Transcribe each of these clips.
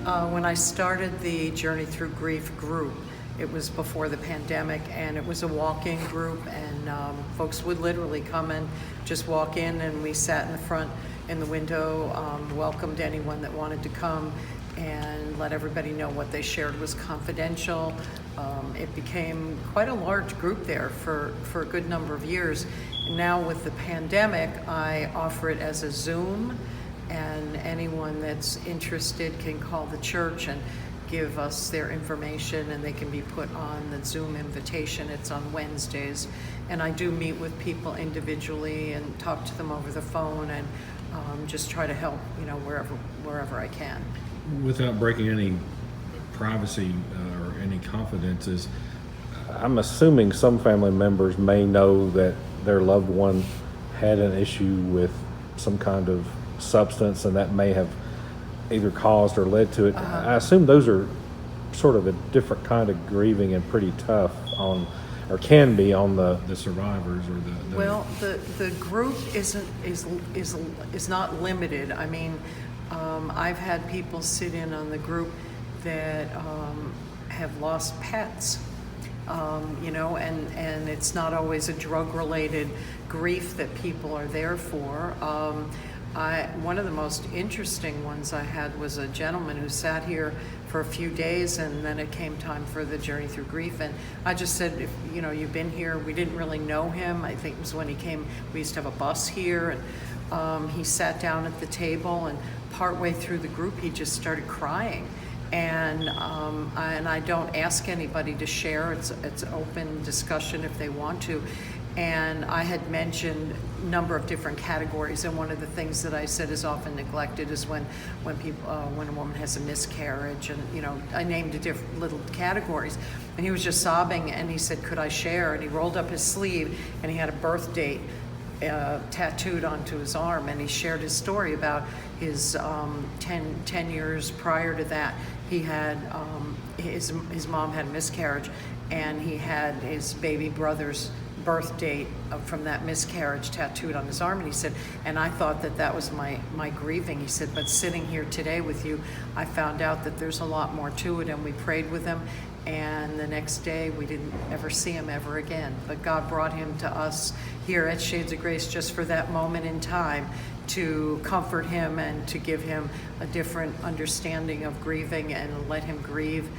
When I started the Journey Through Grief group, it was before the pandemic, and it was a walk-in group, and folks would literally come and just walk in, and we sat in the front in the window, welcomed anyone that wanted to come, and let everybody know what they shared was confidential. It became quite a large group there for a good number of years. Now with the pandemic, I offer it as a Zoom, and anyone that's interested can call the church and give us their information, and they can be put on the Zoom invitation. It's on Wednesdays, and I do meet with people individually and talk to them over the phone, and just try to help, wherever I can. Without breaking any privacy or any confidences, I'm assuming some family members may know that their loved one had an issue with some kind of substance, and that may have either caused or led to it. I assume those are sort of a different kind of grieving and pretty tough on, or can be on the survivors or the. Well, the group is not limited. I mean, I've had people sit in on the group that have lost pets, and it's not always a drug-related grief that people are there for. One of the most interesting ones I had was a gentleman who sat here for a few days, and then it came time for the Journey Through Grief, and I just said, if you've been here, we didn't really know him. I think it was when he came, we used to have a bus here, and he sat down at the table, and partway through the group he just started crying. And I don't ask anybody to share. It's open discussion if they want to. And I had mentioned a number of different categories, and one of the things that I said is often neglected is when a woman has a miscarriage, and I named the different little categories, and he was just sobbing, and he said, "Could I share?" And he rolled up his sleeve, and he had a birth date tattooed onto his arm, and he shared his story about his 10 years prior to that. He had his mom had a miscarriage, and he had his baby brother's birth date from that miscarriage tattooed on his arm, and he said, and I thought that was my grieving. He said, but sitting here today with you, I found out that there's a lot more to it. And we prayed with him, and the next day we didn't ever see him ever again. But God brought him to us here at Shades of Grace just for that moment in time, to comfort him and to give him a different understanding of grieving, and let him grieve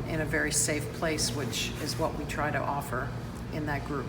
in a very safe place, which is what we try to offer in that group.